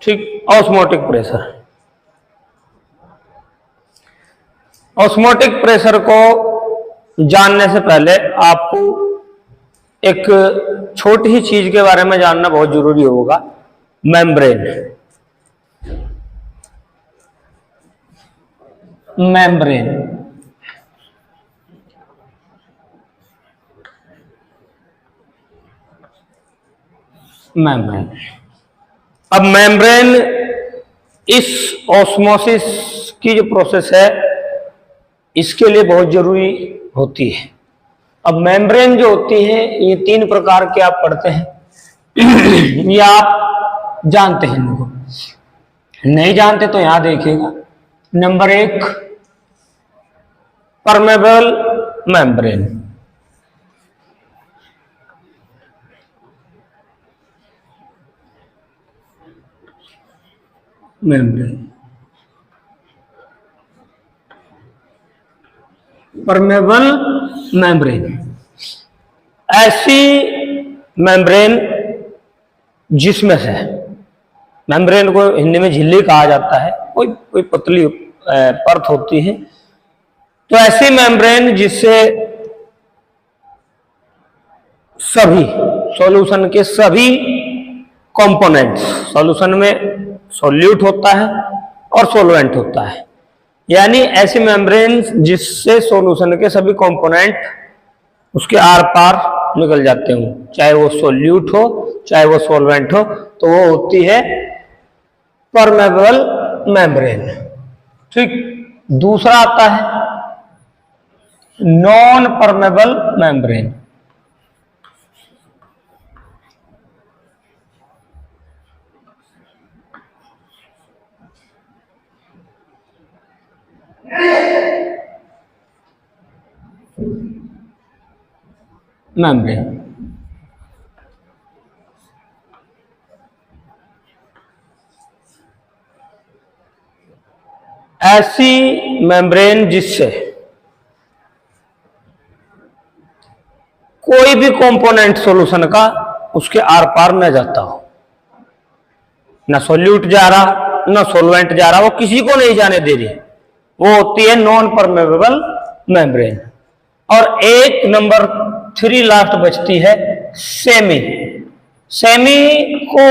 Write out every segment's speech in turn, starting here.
ठीक। Osmotic pressure, osmotic pressure को जानने से पहले आपको एक छोटी ही चीज के बारे में जानना बहुत जरूरी होगा, मेम्ब्रेन। मेम्ब्रेन मेम्ब्रेन अब मेम्ब्रेन इस ऑस्मोसिस की जो प्रोसेस है इसके लिए बहुत जरूरी होती है। अब मेम्ब्रेन जो होती है ये 3 प्रकार के आप पढ़ते हैं ये आप जानते हैं, इनको नहीं जानते तो यहां देखिएगा। Number 1 permeable membrane, permeable membrane ऐसी मेम्ब्रेन जिसमें से, मेम्ब्रेन को हिंदी में झिल्ली कहा जाता है, कोई पतली परत होती है, तो ऐसी मेम्ब्रेन जिससे सभी सॉल्यूशन के सभी कंपोनेंट्स, सॉल्यूशन में सॉल्यूट होता है और सॉल्वेंट होता है, यानी ऐसी मेम्ब्रेन जिससे सॉल्यूशन के सभी कंपोनेंट उसके आर पार निकल जाते हो, चाहे वो सॉल्यूट हो चाहे वो सॉल्वेंट हो, तो वो होती है परमेबल मेम्ब्रेन। ठीक। दूसरा आता है नॉन परमेबल मेम्ब्रेन। मेम्ब्रेन ऐसी मेम्ब्रेन जिससे कोई भी कंपोनेंट सॉल्यूशन का उसके आर पार न जाता हो, ना सॉल्यूट जा रहा ना सॉल्वेंट जा रहा, वो किसी को नहीं जाने दे रही, वो होती है नॉन परमेबल मेम्ब्रेन। और एक नंबर 3 लास्ट बचती है सेमी। सेमी को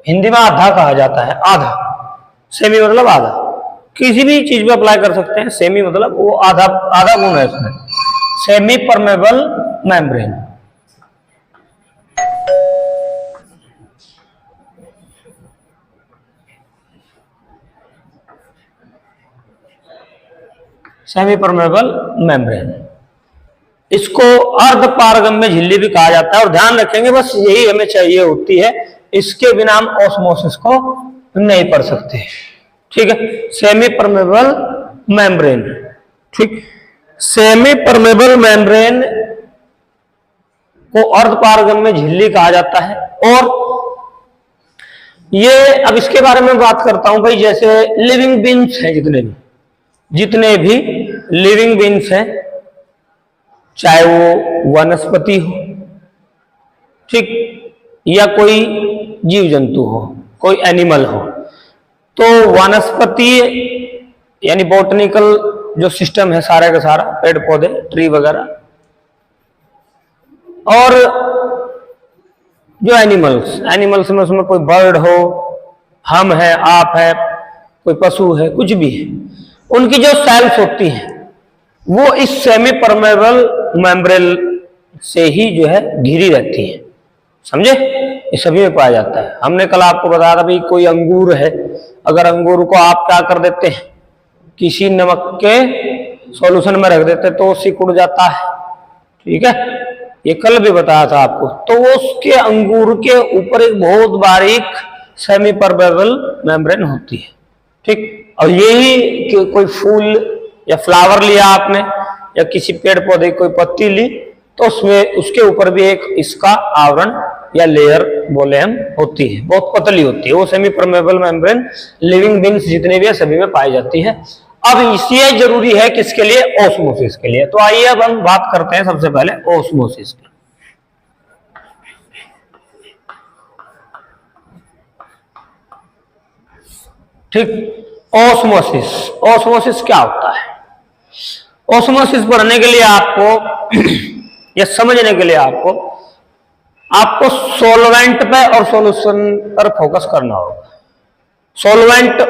हिंदी में आधा कहा जाता है, आधा। सेमी मतलब आधा, किसी भी चीज पे अप्लाई कर सकते हैं। सेमी मतलब वो आधा आधा गुण है इसमें, semi permeable membrane. Semi permeable membrane, इसको अर्ध पारगम्य झिल्ली भी कहा जाता है। और ध्यान रखेंगे बस यही हमें चाहिए होती है, इसके बिना हम ऑस्मोसिस को नहीं पढ़ सकते। ठीक है, सेमी परमेबल मेम्ब्रेन। ठीक, सेमी परमेबल मेम्ब्रेन को अर्ध पारगम्य झिल्ली कहा जाता है। और ये अब इसके बारे में बात करता हूं भाई, जैसे लिविंग बीन्स हैं, जितने भी लिविंग बीन्स हैं, चाहे वो वनस्पति हो, ठीक, या कोई जीव जंतु हो, कोई एनिमल हो, तो वनस्पति यानी बॉटनिकल जो सिस्टम है सारा का सारा, पेड़ पौधे ट्री वगैरह, और जो एनिमल्स में उसमें कोई बर्ड हो, हम है, आप है, कोई पशु है, कुछ भी है, उनकी जो सेल्स होती हैं वो इस सेमी परमेबल मेम्ब्रेन से ही जो है घिरी रहती है। समझे, ये सभी में पाया जाता है। हमने कल आपको बताया था भाई, कोई अंगूर है, अगर अंगूर को आप क्या कर देते हैं, किसी नमक के सॉल्यूशन में रख देते तो सिकुड़ जाता है। ठीक है, ये कल भी बताया था आपको। तो वो उसके अंगूर के ऊपर एक बहुत बारीक सेमी परमेबल मेम्ब्रेन होती है। ठीक, और यही कोई फूल या फ्लावर लिया आपने, या किसी पेड़ पौधे की कोई पत्ती ली, तो उसमें उसके ऊपर भी एक इसका आवरण या लेयर बोले हम होती है, बहुत पतली होती है। वो semi permeable membrane living beans जितने भी है सभी में पाई जाती है। अब इसलिए जरूरी है किसके लिए, ऑस्मोसिस के लिए। तो आइए अब हम बात करते हैं सबसे पहले ऑस्मोसिस की। ठीक। ऑस्मोसिस, ऑस्मोसिस क्या होता है? ऑस्मोसिस पढ़ने के लिए आपको या समझने के लिए आपको सॉल्वेंट पे और सॉल्यूशन पर फोकस करना होगा। सॉल्वेंट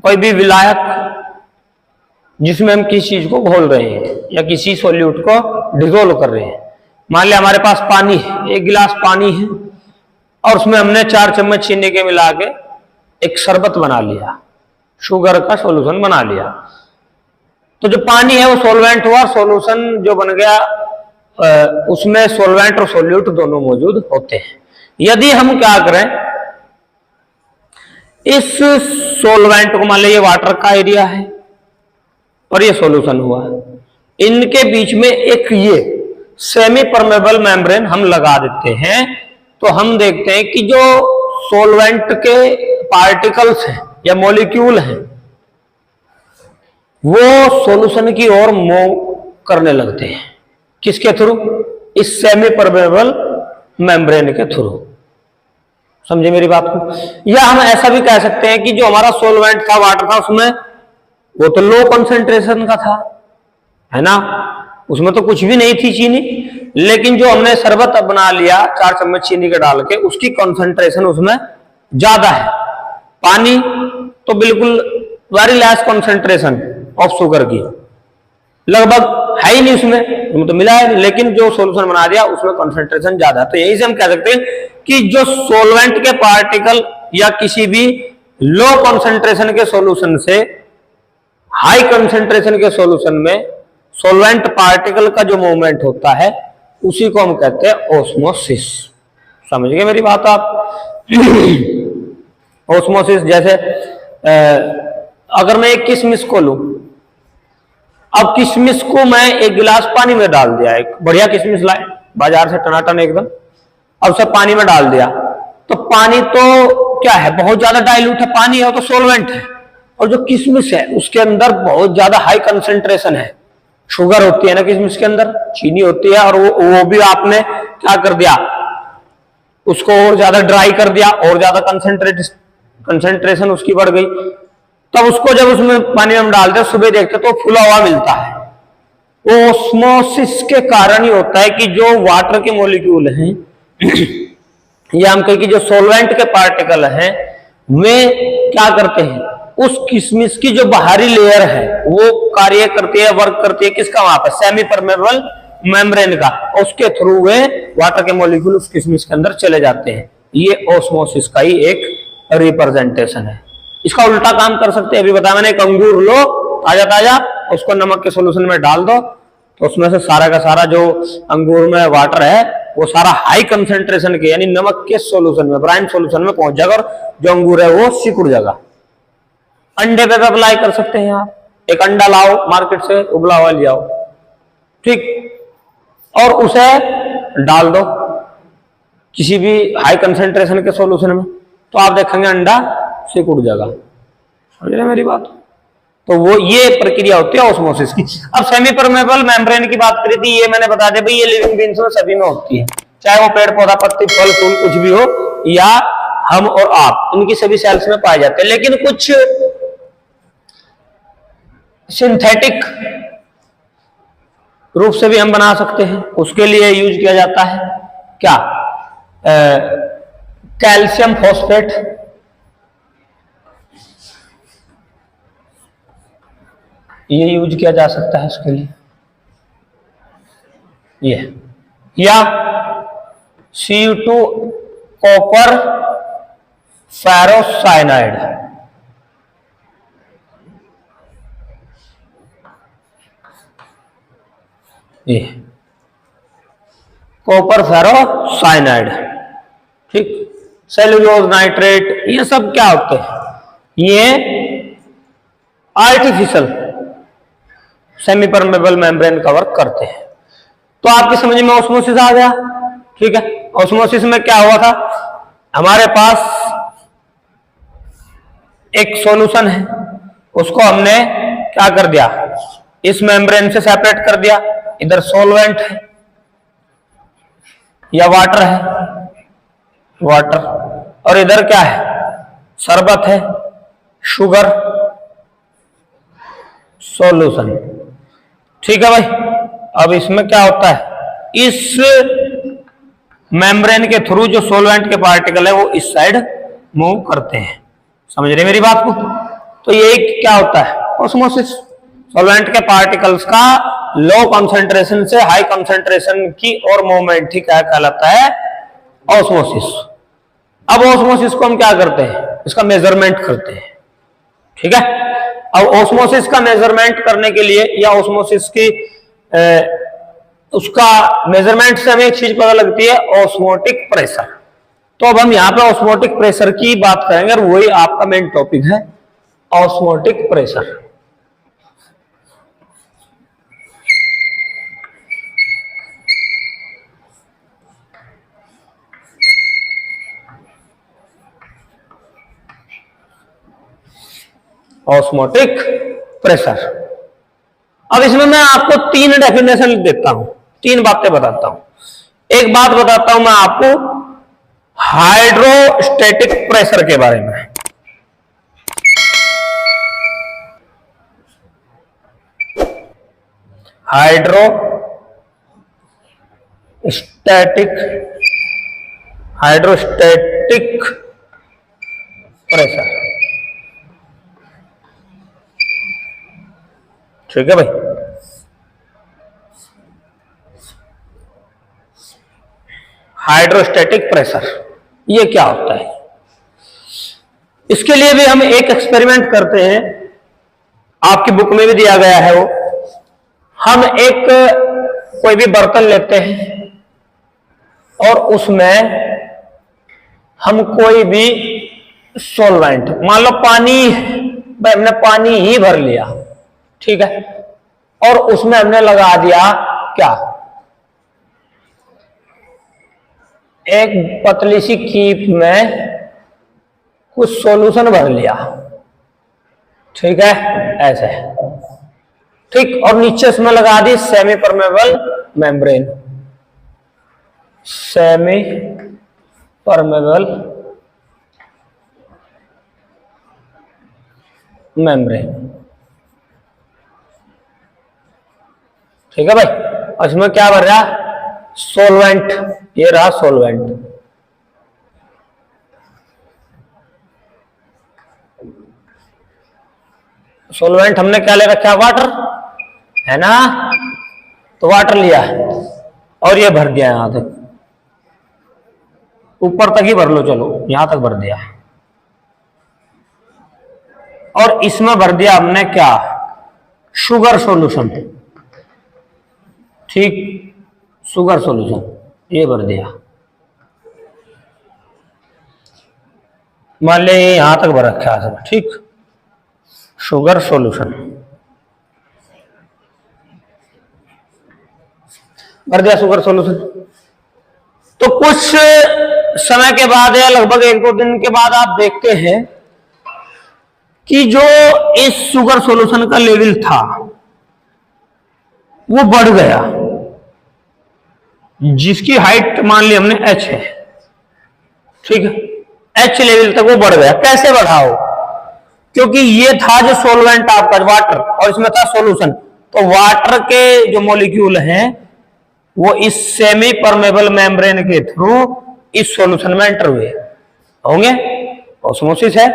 कोई भी विलायक जिसमें हम किसी चीज को घोल रहे हैं या किसी सॉल्यूट को डिसोल्व कर रहे हैं। मान लिया हमारे पास पानी है, 1 गिलास पानी है और उसमें हमने 4 चम्मच चीनी के मिला के एक शरबत बना लिया, शुगर का सॉल्यूशन बना लिया। तो जो पानी है वो सॉल्वेंट हुआ, सॉल्यूशन जो बन गया उसमें सॉल्वेंट और सॉल्यूट दोनों मौजूद होते हैं। यदि हम क्या करें, इस सॉल्वेंट को मान लीजिए वाटर का एरिया है और ये सॉल्यूशन हुआ, इनके बीच में एक ये सेमी परमेबल मेम्ब्रेन हम लगा देते हैं, तो हम देखते हैं कि जो सॉल्वेंट के पार्टिकल्स हैं या मॉलिक्यूल हैं वो सॉल्यूशन की ओर मूव करने लगते हैं। किसके थ्रू? इस सेमी परमेबल मेम्ब्रेन के थ्रू। समझे मेरी बात को? या हम ऐसा भी कह सकते हैं कि जो हमारा सॉल्वेंट था, वाटर था, उसमें वो तो लो कंसंट्रेशन का था, है ना, उसमें तो कुछ भी नहीं थी चीनी, लेकिन जो हमने शरबत बना लिया 4 चम्मच चीनी के डाल के, उसकी कंसंट्रेशन उसमें ज्यादा है। पानी तो बिल्कुल very less concentration of sugar की, लगभग है ही नहीं उसमें तो मिला है, लेकिन जो सॉल्यूशन बना दिया उसमें कंसंट्रेशन ज्यादा है। तो यही से हम कह सकते हैं कि जो सॉल्वेंट के पार्टिकल या किसी भी लो कंसंट्रेशन के सॉल्यूशन से हाई कंसंट्रेशन के सॉल्यूशन में सॉल्वेंट पार्टिकल का जो मूवमेंट होता है उसी को हम कहते हैं ऑस्मोसिस। समझ गए मेरी बात आप? ऑस्मोसिस जैसे अगर मैं एक किशमिश को लूं, अब किशमिश को मैं 1 गिलास पानी में डाल दिया, एक बढ़िया किशमिश लाए बाजार से टनाटन एकदम, अब उसे पानी में डाल दिया, तो पानी तो क्या है, बहुत ज्यादा डाइल्यूट है, पानी है तो सॉल्वेंट है, और जो किशमिश है उसके अंदर बहुत ज्यादा हाई कंसंट्रेशन है, शुगर होती है ना किशमिश के अंदर, चीनी होती है, और वो भी आपने क्या कर दिया, उसको और ज्यादा ड्राई कर दिया और ज्यादा कंसंट्रेशन उसकी बढ़ गई। तब उसको जब उसमें पानी में डालते हैं, सुबह देखते तो फूला हुआ मिलता है। वो ऑस्मोसिस के कारण ही होता है कि जो वाटर के मॉलिक्यूल हैं या हम कहें कि जो सॉल्वेंट के पार्टिकल हैं वे क्या करते हैं, उस किशमिश की जो बाहरी लेयर है वो कार्य करती है, वर्क करती है किसका, वहां पर सेमी परमेबल मेम्ब्रेन का, उसके थ्रू वे वाटर के मॉलिक्यूल उस किशमिश के अंदर चले जाते हैं। ये ऑस्मोसिस का ही एक रिप्रेजेंटेशन है। इसका उल्टा काम कर सकते हैं, अभी बताया मैंने, एक अंगूर लो ताजा ताजा, उसको नमक के सॉल्यूशन में डाल दो, तो उसमें से सारा का सारा जो अंगूर में वाटर है वो सारा हाई कंसंट्रेशन के यानी नमक के सॉल्यूशन में, ब्राइन सॉल्यूशन में पहुंच जाएगा और जो अंगूर है वो सिकुड़ जाएगा। अंडे पे अप्लाई कर सकते हैं आप, एक अंडा लाओ मार्केट से, उबला हुआ ले आओ, ठीक, और उसे डाल दो किसी भी हाई कंसंट्रेशन के सॉल्यूशन में, तो आप देखेंगे अंडा सिकुड़ जाएगा। समझ रहे मेरी बात? तो वो ये प्रक्रिया होती है ऑस्मोसिस की। अब सेमी परमेबल मेम्ब्रेन की बात करी थी, ये मैंने बता दिया भाई, ये लिविंग बीइंग्स में सभी में होती है, चाहे वो पेड़ पौधा पत्ती फल फूल कुछ भी हो, या हम और आप, इनकी सभी सेल्स में पाए जाते हैं। लेकिन कुछ सिंथेटिक रूप से भी हम बना सकते हैं, उसके लिए यूज किया जाता है क्या, कैल्शियम फॉस्फेट, ये यूज किया जा सकता है उसके लिए, ये, या Cu2 कॉपर फेरोसाइनाइड, ये कॉपर फेरोसाइनाइड, ठीक, सेलुलोज नाइट्रेट, ये सब क्या होते हैं, ये आर्टिफिशियल सेमी परमेबल मेम्ब्रेन का वर्क करते हैं। तो आपकी समझ में ऑस्मोसिस आ गया, ठीक है। ऑस्मोसिस में क्या हुआ था, हमारे पास एक सॉल्यूशन है, उसको हमने क्या कर दिया, इस मेम्ब्रेन से सेपरेट कर दिया, इधर सॉल्वेंट है या वाटर है, वाटर, और इधर क्या है, शरबत है, शुगर सॉल्यूशन। ठीक है भाई, अब इसमें क्या होता है, इस मेम्ब्रेन के थ्रू जो सॉल्वेंट के पार्टिकल है वो इस साइड मूव करते हैं। समझ रहे मेरी बात को? तो ये क्या होता है, ऑस्मोसिस। सॉल्वेंट के पार्टिकल्स का लो कंसंट्रेशन से हाई कंसंट्रेशन की और मूवमेंट ही क्या कहलाता है, ऑस्मोसिस। अब ऑस्मोसिस को हम क्या करते हैं, इसका मेजरमेंट करते हैं। ठीक है, अब ऑस्मोसिस का मेजरमेंट करने के लिए या ऑस्मोसिस की उसका मेजरमेंट से हमें एक चीज पता लगती है, ऑस्मोटिक प्रेशर। तो अब हम यहां पे ऑस्मोटिक प्रेशर की बात करेंगे और वही आपका मेन टॉपिक है, ऑस्मोटिक प्रेशर। Osmotic pressure. अब इसमें मैं आपको तीन डेफिनेशन देता हूं, तीन बातें बताता हूं। एक बात बताता हूं मैं आपको हाइड्रोस्टैटिक प्रेशर के बारे में। Hydrostatic pressure. ठीक है भाई, हाइड्रोस्टैटिक प्रेशर ये क्या होता है, इसके लिए भी हम एक एक्सपेरिमेंट करते हैं, आपकी बुक में भी दिया गया है वो। हम एक कोई भी बर्तन लेते हैं और उसमें हम कोई भी सॉल्वेंट, मान लो पानी, भाई हमने पानी ही भर लिया, ठीक है, और उसमें हमने लगा दिया क्या, एक पतली सी कीप में कुछ सॉल्यूशन भर लिया। ठीक है, ऐसे, ठीक, और नीचे इसमें लगा the semi permeable membrane, semi permeable membrane. ठीक है भाई, इसमें क्या भर रहा, सॉल्वेंट, ये रहा सॉल्वेंट। सॉल्वेंट हमने क्या ले रखा, वाटर है ना, तो वाटर लिया और ये भर दिया यहां तक, ऊपर तक ही भर लो, चलो यहां तक भर दिया, और इसमें भर दिया हमने क्या, शुगर सॉल्यूशन। ठीक, शुगर सॉल्यूशन ये भर दिया, मान लिया यहां तक भर रखा है सब, ठीक, शुगर सॉल्यूशन भर दिया, शुगर सॉल्यूशन। तो कुछ समय के बाद या लगभग एक दो दिन के बाद आप देखते हैं कि जो इस शुगर सॉल्यूशन का लेवल था वो बढ़ गया, जिसकी हाइट मान ली हमने h है, ठीक है, h लेवल तक वो बढ़ गया। कैसे बढ़ा हो, क्योंकि ये था जो सॉल्वेंट आपका वाटर और इसमें था सॉल्यूशन, तो वाटर के जो मॉलिक्यूल हैं वो इस सेमी परमेबल मेम्ब्रेन के थ्रू इस सॉल्यूशन में एंटर हुए होंगे। ऑस्मोसिस है,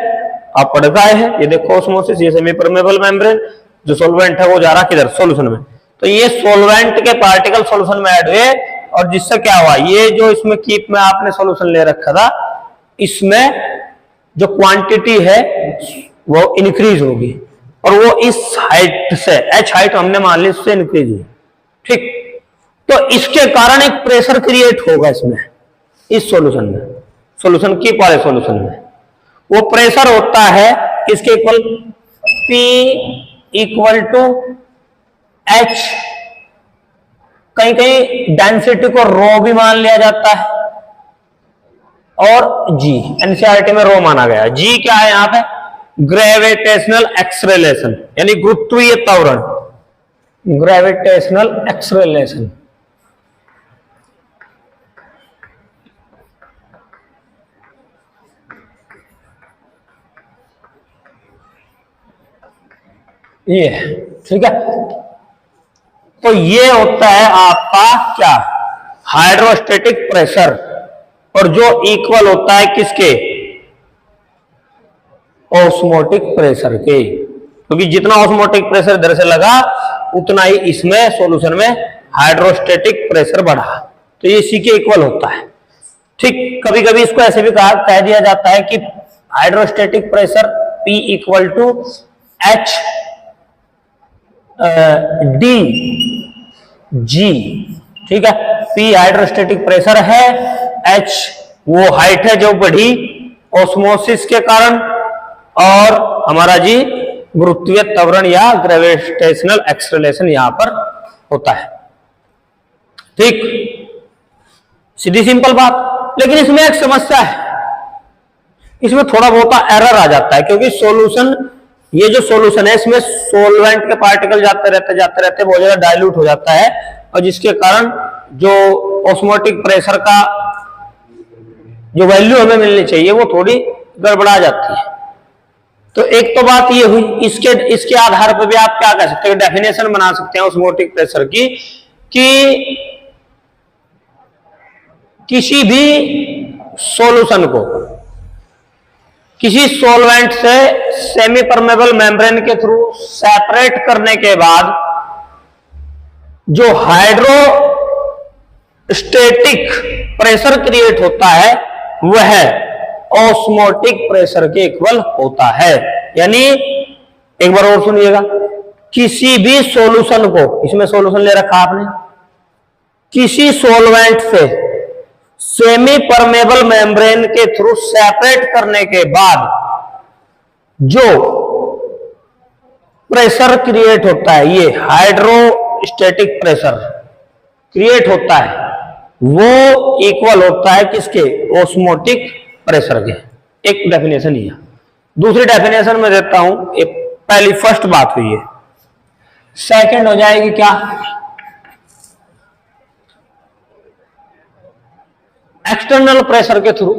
आप पढ़ के आए हैं, ये देखो ऑस्मोसिस, ये सेमी परमेबल मेम्ब्रेन, जो सॉल्वेंट है वो जा रहा किधर, सॉल्यूशन में, तो ये सॉल्वेंट के पार्टिकल सॉल्यूशन में ऐड हुए और जिससे क्या हुआ, ये जो इसमें कीप में आपने सॉल्यूशन ले रखा था, इसमें जो क्वांटिटी है वो इंक्रीज होगी और वो इस हाइट से, h हाइट हमने मान ली, इससे इंक्रीज हुई। ठीक, तो इसके कारण एक प्रेशर क्रिएट होगा इसमें, इस सॉल्यूशन में, सॉल्यूशन की वाले सॉल्यूशन में। वो प्रेशर होता है किसके equal, P equal to H, कहीं कहीं डेंसिटी को रो भी मान लिया जाता है, और G, एनसीईआरटी में रो माना गया। G क्या है यहां पे, ग्रेविटेशनल एक्सलेरेशन, यानी गुरुत्वीय त्वरण, ग्रेविटेशनल एक्सलेरेशन। ये है, ठीक है। तो ये होता है आपका क्या, हाइड्रोस्टेटिक प्रेशर, और जो इक्वल होता है किसके, ऑस्मोटिक प्रेशर के, क्योंकि जितना ऑस्मोटिक प्रेशर इधर से लगा उतना ही इसमें सॉल्यूशन में हाइड्रोस्टेटिक प्रेशर बढ़ा, तो ये इसी के इक्वल होता है। ठीक, कभी कभी इसको ऐसे भी कह दिया जाता है कि hydrostatic pressure P equal to H D G, ठीक है। P हाइड्रोस्टेटिक प्रेशर है, H वो हाइट है जो बढ़ी ऑस्मोसिस के कारण, और हमारा जी गुरुत्वीय त्वरण या ग्रेविटेशनल एक्सेलरेशन यहां पर होता है। ठीक, सीधी सिंपल बात। लेकिन इसमें एक समस्या है, इसमें थोड़ा बहुत एरर आ जाता है, क्योंकि सॉल्यूशन, ये जो सॉल्यूशन है इसमें सॉल्वेंट के पार्टिकल जाते रहते बहुत ज्यादा डाइल्यूट हो जाता है, और जिसके कारण जो ऑस्मोटिक प्रेशर का जो वैल्यू हमें मिलनी चाहिए वो थोड़ी गड़बड़ा जाती है। तो एक तो बात ये हुई, इसके आधार पर भी आप क्या कह सकते हैं, डेफिनेशन बना सकते हैं ऑस्मोटिक प्रेशर की, कि किसी भी सॉल्यूशन को किसी सॉल्वेंट से सेमी परमेबल मेम्ब्रेन के थ्रू सेपरेट करने के बाद जो हाइड्रोस्टेटिक प्रेशर क्रिएट होता है वह ऑस्मोटिक प्रेशर के इक्वल होता है। यानी एक बार और सुनिएगा, किसी भी सॉल्यूशन को, इसमें सॉल्यूशन ले रखा आपने, किसी सॉल्वेंट से सेमी परमेबल मेम्ब्रेन के थ्रू सेपरेट करने के बाद जो प्रेशर क्रिएट होता है, ये हाइड्रोस्टेटिक प्रेशर क्रिएट होता है, वो इक्वल होता है किसके, ऑस्मोटिक प्रेशर के। एक डेफिनेशन ही है। दूसरी डेफिनेशन में देता हूं, पहली फर्स्ट बात हुई है, सेकंड हो जाएगी क्या, एक्सटर्नल प्रेशर के थ्रू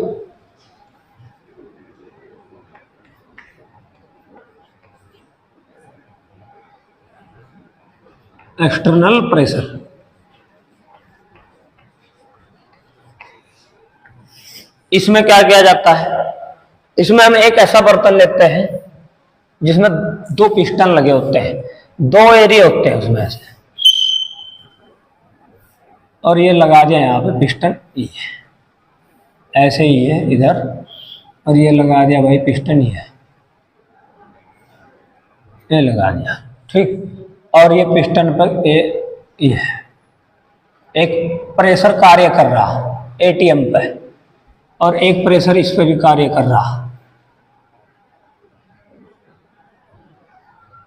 एक्सटर्नल प्रेशर, इसमें क्या किया जाता है, इसमें हम एक ऐसा बर्तन लेते हैं जिसमें दो पिस्टन लगे होते हैं, दो एरिया होते हैं उसमें से, और ये लगा दिया यहाँ पे पिस्टन, ये ऐसे ही है इधर, और ये लगा दिया भाई पिस्टन ही है, ये लगा दिया, ठीक। और ये पिस्टन पर ये है, एक प्रेशर कार्य कर रहा एटीएम पे, और एक प्रेशर इस पे भी कार्य कर रहा,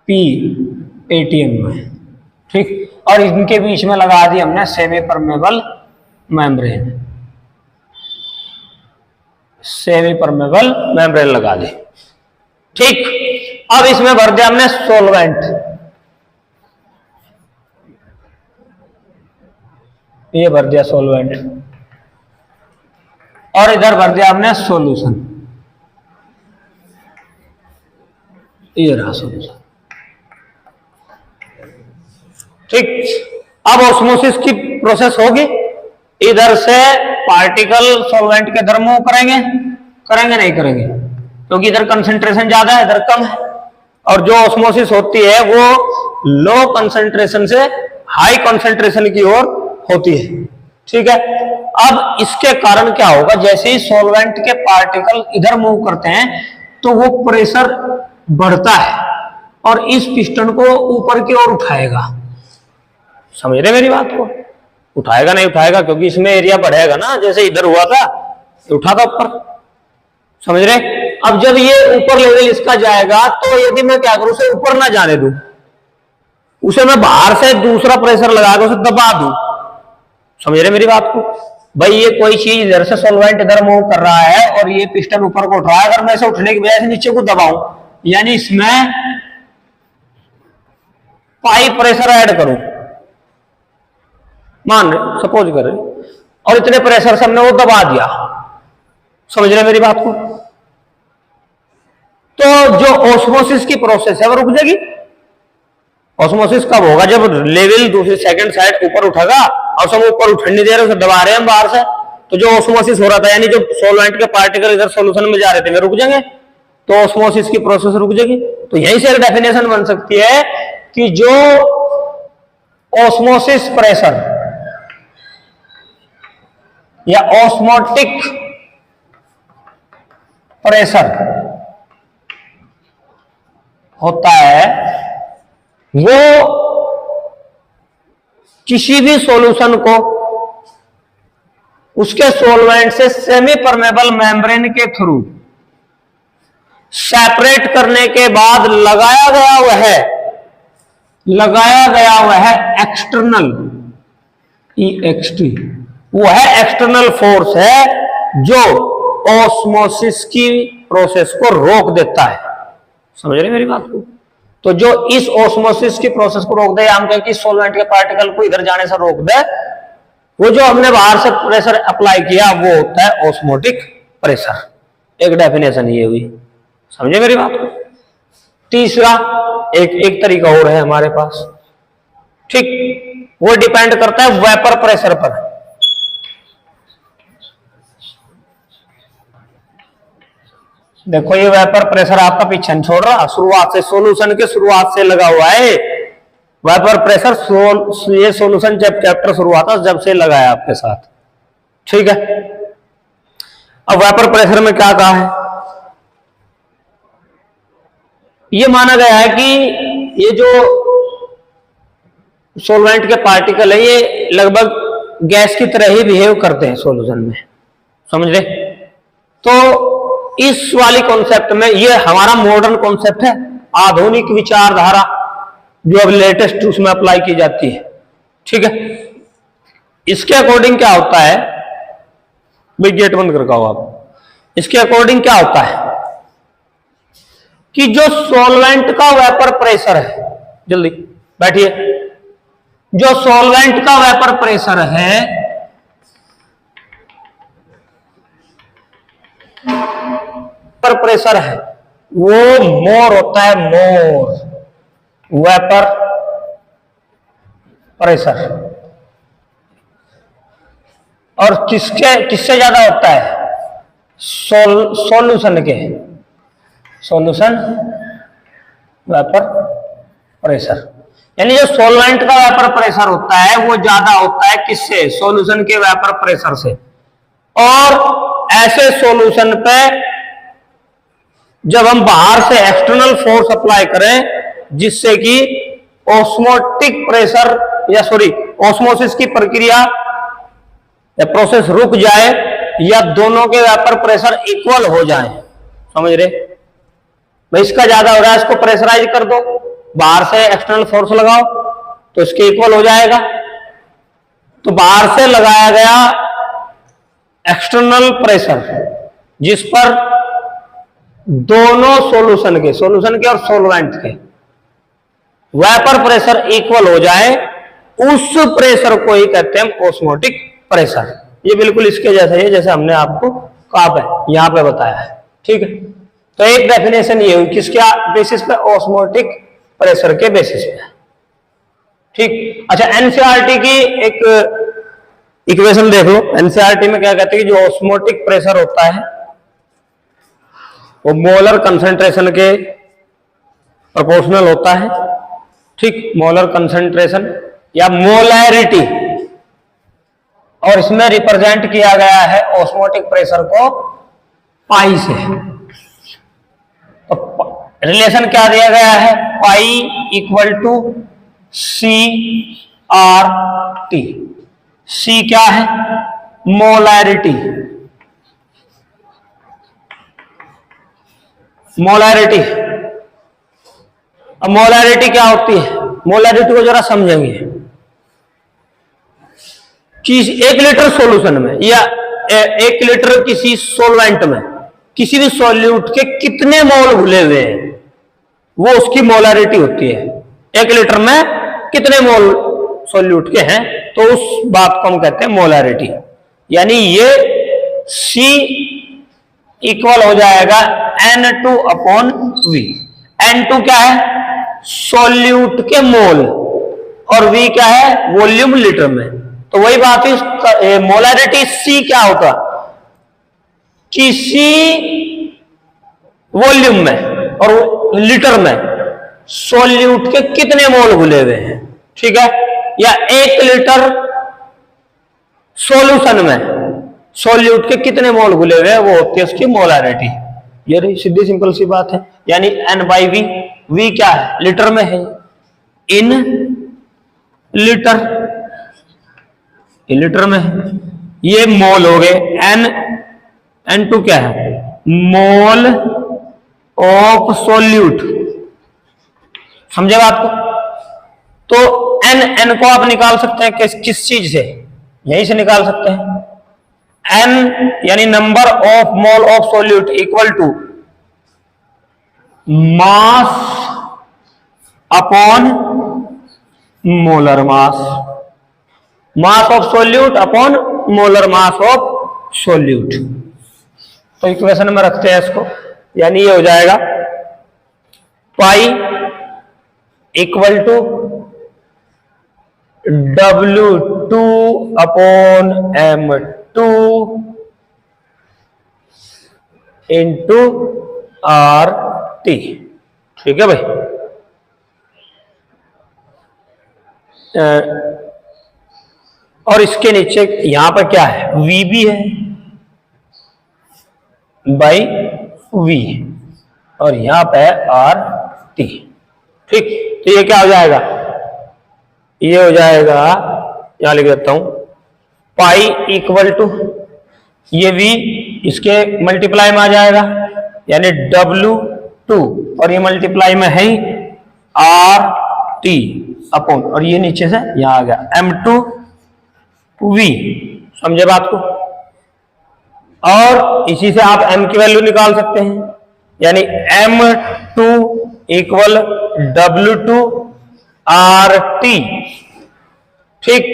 पी एटीएम में, ठीक। और इनके बीच में लगा दी हमने semi permeable membrane, semi permeable membrane लगा दी, ठीक। अब इसमें भर दिया हमने सॉल्वेंट, ये भर दिया सॉल्वेंट, और इधर भर दिया हमने सॉल्यूशन, ये रहा सॉल्यूशन, ठीक। अब ऑस्मोसिस की प्रोसेस होगी, इधर से पार्टिकल सॉल्वेंट के इधर मूव करेंगे नहीं करेंगे, क्योंकि इधर कंसंट्रेशन ज्यादा है इधर कम है, और जो ऑस्मोसिस होती है वो लो कंसंट्रेशन से हाई कंसंट्रेशन की ओर होती है, ठीक है। अब इसके कारण क्या होगा, जैसे ही सॉल्वेंट के पार्टिकल इधर मूव करते हैं तो वो प्रेशर बढ़ता है और इस पिस्टन को ऊपर की ओर उठाएगा, समझ रहे मेरी बात को, उठाएगा नहीं उठाएगा, क्योंकि इसमें एरिया बढ़ेगा ना, जैसे इधर हुआ था उठा था ऊपर, समझ रहे। अब जब ये ऊपर लेवल इसका जाएगा तो यदि मैं क्या करूं, उसे ऊपर ना जाने दूं, उसे मैं बाहर से दूसरा प्रेशर लगा के उसे दबा दूं, समझ रहे मेरी बात को। भाई ये कोई चीज इधर से सॉल्वेंट इधर मूव कर रहा है और ये पिस्टन ऊपर को उठ रहा है, अगर मैं इसे उठने की वजह से नीचे को दबाऊं, यानी इसमें पाई प्रेशर ऐड करूं, मान रहे सपोज कर रहे, और इतने प्रेशर से हमने वो दबा दिया, समझ रहे मेरी बात को, तो जो ऑस्मोसिस की प्रोसेस है वो रुक जाएगी, ऑस्मोसिस कब होगा? जब लेवल दूसरी सेकंड साइड ऊपर उठेगा और सब ऊपर उठने नहीं दे रहे, उसे दबा रहे हैं बाहर से, तो जो ऑस्मोसिस हो रहा था, यानी जो सॉल्वेंट के पार्टिकल इधर सॉल्यूशन में जा रहे थे वे रुक जाएंगे, तो ऑस्मोसिस की प्रोसेस रुक जाएगी। तो यहीं से एक डेफिनेशन बन सकती है कि जो ऑस्मोसिस प्रेशर या ऑस्मोटिक प्रेशर होता है वो किसी भी सॉल्यूशन को उसके सॉल्वेंट से सेमी परमेबल मेम्ब्रेन के थ्रू सेपरेट करने के बाद लगाया गया वह एक्सटर्नल EXT, वो है एक्सटर्नल फोर्स है जो ऑस्मोसिस की प्रोसेस को रोक देता है। समझ रहे मेरी बात को? तो जो इस ऑस्मोसिस की प्रोसेस को रोक दे, हम कहें कि सॉल्वेंट के पार्टिकल को इधर जाने से रोक दे, वो जो हमने बाहर से प्रेशर अप्लाई किया वो होता है ऑस्मोटिक प्रेशर। एक डेफिनेशन ये हुई, समझे मेरी बात को? तीसरा एक तरीका और है हमारे पास, ठीक, वो डिपेंड करता है वेपर प्रेशर पर। देखो ये वेपर प्रेशर आपका पीछे नहीं छोड़ रहा, शुरुआत से, सॉल्यूशन के शुरुआत से लगा हुआ है वेपर प्रेशर। ये सॉल्यूशन जब चैप्टर शुरू हुआ था जब से लगा है आपके साथ, ठीक है। अब वेपर प्रेशर में क्या कहा है? ये माना गया है कि ये जो सॉल्वेंट के पार्टिकल है ये लगभग गैस की तरह ही बिहेव करते हैं सॉल्यूशन में, समझ रहे? तो इस वाली कॉन्सेप्ट में, ये हमारा मॉडर्न कॉन्सेप्ट है, आधुनिक विचारधारा जो अब लेटेस्ट उसमें अप्लाई की जाती है, ठीक है। इसके अकॉर्डिंग क्या होता है, भाई गेट बंद कर आओ आप। इसके अकॉर्डिंग क्या होता है कि जो सॉल्वेंट का वेपर प्रेशर है, जल्दी बैठिए, जो सॉल्वेंट का वेपर प्रेशर है वो मोर होता है, मोर वेपर प्रेशर। और किससे ज्यादा होता है? सॉल्यूशन के, सॉल्यूशन वेपर प्रेशर, यानी जो सॉल्वेंट का वेपर प्रेशर होता है वो ज्यादा होता है किससे? सॉल्यूशन के वेपर प्रेशर से। और ऐसे सॉल्यूशन पे जब हम बाहर से एक्सटर्नल फोर्स अप्लाई करें जिससे कि ऑस्मोटिक प्रेशर या ऑस्मोसिस की प्रक्रिया या प्रोसेस रुक जाए या दोनों के वेपर प्रेशर इक्वल हो जाए, समझ रहे? भाई इसका ज्यादा हो रहा है, इसको प्रेशराइज कर दो, बाहर से एक्सटर्नल फोर्स लगाओ तो इसके इक्वल हो जाएगा। तो बाहर से लगाया गया एक्सटर्नल प्रेशर जिस पर दोनों सॉल्यूशन के और सॉल्वेंट के वेपर प्रेशर इक्वल हो जाए, उस प्रेशर को ही कहते हैं ऑस्मोटिक प्रेशर। ये बिल्कुल इसके जैसा है जैसे हमने आपको कहा यहां पे बताया है, ठीक है। तो एक डेफिनेशन ये हुई किसके बेसिस पे? ऑस्मोटिक प्रेशर के बेसिस पे, ठीक। अच्छा, एनसीईआरटी की एक इक्वेशन देख लो। एनसीईआरटी में क्या कहते हैं कि जो ऑस्मोटिक प्रेशर होता है वो मोलर कंसंट्रेशन के प्रोपोर्शनल होता है, ठीक, मोलर कंसंट्रेशन या मोलैरिटी, और इसमें रिप्रेजेंट किया गया है ऑस्मोटिक प्रेशर को पाई से। तो रिलेशन क्या दिया गया है? Pi equal to CRT। C क्या है? मोलैरिटी। मोलैरिटी, अब मोलैरिटी क्या होती है? मोलैरिटी को जरा समझेंगे कि 1 लीटर सॉल्यूशन में या 1 लीटर किसी सॉल्वेंट में किसी भी सॉल्यूट के कितने मोल घुले हुए हैं वो उसकी मोलैरिटी होती है। 1 लीटर में कितने मोल सॉल्यूट के हैं तो उस बात को हम कहते हैं मोलैरिटी। यानी ये C इक्वल हो जाएगा N2/V। N2 क्या है? सॉल्यूट के मोल, और V क्या है, वॉल्यूम लीटर में। तो वही बात है, मोलैरिटी C क्या होगा, किसी वॉल्यूम में और लीटर में सॉल्यूट के कितने मोल घुले हुए हैं, ठीक है। या 1 लीटर सॉल्यूशन में सॉल्यूट के कितने मोल घुले हुए हैं, वो होती है उसकी मोलैरिटी। ये रही सीधी सिंपल सी बात है। यानी N/V, V क्या है, लीटर में है, इन लीटर, लीटर में है, ये मोल हो गए। N2 क्या है, मोल ऑफ सॉल्यूट, समझे बात को। तो N को आप निकाल सकते हैं किस चीज से, यहीं से निकाल सकते हैं। N यानी number of mole of solute equal to mass upon molar mass, mass of solute upon molar mass of solute. तो इक्वेशन में रखते हैं इसको, यानी ये हो जाएगा pi equal to W2 upon M2 into RT, ठीक है भाई। और इसके नीचे यहां पर क्या है, VB है बाई V, और यहां पे है RT, ठीक। तो ये क्या हो जाएगा, ये हो जाएगा, यहां लिख देता हूं, पाई इक्वल टू ये V इसके मल्टीप्लाई में आ जाएगा, यानी W2, और ये मल्टीप्लाई में है RT अपॉन, और ये नीचे से यहां आ गया M2V, समझे बात को। और इसी से आप M की वैल्यू निकाल सकते हैं, यानी M2 इक्वल W2 RT, ठीक,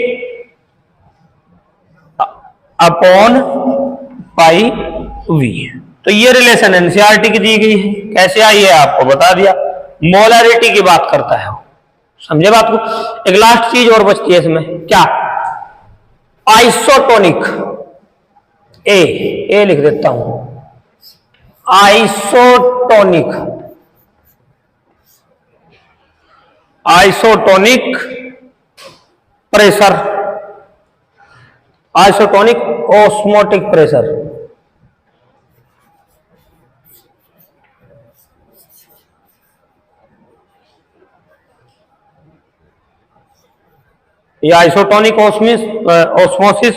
अपॉन पाई V। तो ये रिलेशन एनसीईआरटी की दी गई है, कैसे आई है आपको बता दिया, मोलैरिटी की बात करता है वो, समझे बात को। एक लास्ट चीज और बचती है इसमें, क्या, आइसोटोनिक, ए लिख देता हूं, isotonic, isotonic pressure, isotonic osmotic pressure. ये आइसोटोनिक ऑस्मोसिस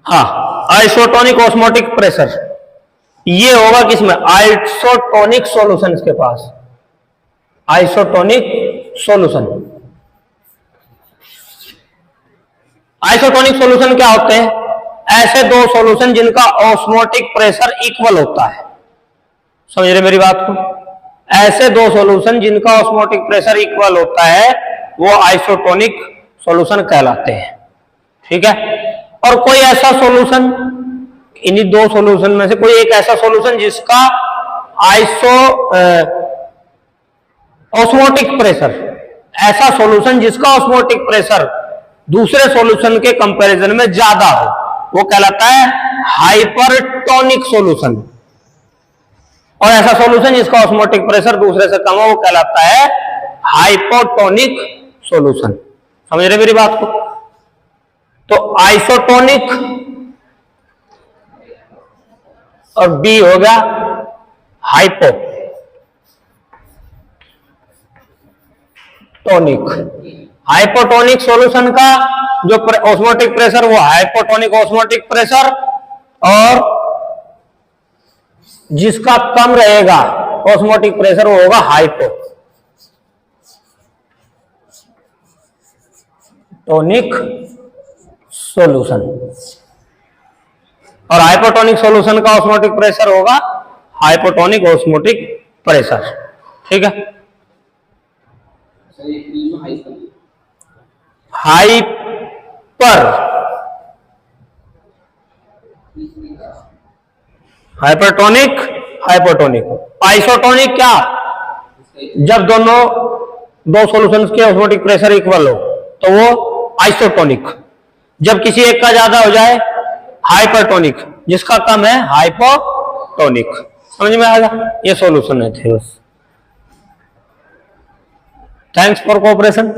हाँ, आइसोटोनिक ऑस्मोटिक प्रेशर ये होगा किसमें, आइसोटोनिक सॉल्यूशन के पास, आइसोटोनिक सॉल्यूशन। आइसोटोनिक सॉल्यूशन क्या होते हैं, ऐसे दो सॉल्यूशन जिनका ऑस्मोटिक प्रेशर इक्वल होता है, समझ रहे मेरी बात को। ऐसे दो सॉल्यूशन जिनका ऑस्मोटिक प्रेशर इक्वल होता है वो आइसोटोनिक सॉल्यूशन कहलाते हैं, ठीक है। और कोई ऐसा सॉल्यूशन, इन्हीं दो सॉल्यूशन में से कोई एक ऐसा सॉल्यूशन जिसका ऑस्मोटिक प्रेशर, ऐसा सॉल्यूशन जिसका ऑस्मोटिक प्रेशर दूसरे सॉल्यूशन के कंपैरिजन में ज्यादा हो, वो कहलाता है हाइपरटोनिक सॉल्यूशन। और ऐसा सॉल्यूशन जिसका ऑस्मोटिक प्रेशर दूसरे से कम हो, वो कहलाता है हाइपोटोनिक सॉल्यूशन, समझ रहे मेरी बात को। तो आइसोटोनिक और बी हो गया हाइपोटोनिक। हाइपोटोनिक सॉल्यूशन का जो ऑस्मोटिक प्रेशर वो हाइपोटोनिक ऑस्मोटिक प्रेशर, और जिसका कम रहेगा ऑस्मोटिक प्रेशर वो होगा हाइपोटोनिक सॉल्यूशन। और हाइपोटोनिक सॉल्यूशन का ऑस्मोटिक प्रेशर होगा हाइपोटोनिक ऑस्मोटिक प्रेशर, ठीक है। Hyper hypertonic, hypotonic. आइसोटोनिक क्या, जब दोनों दो सॉल्यूशंस के ऑस्मोटिक प्रेशर इक्वल हो तो वो आइसोटोनिक। जब किसी एक का ज्यादा हो जाए हाइपरटोनिक, जिसका कम है हाइपोटोनिक। समझ में आएगा? ये सॉल्यूशन है थे बस। Thanks for cooperation.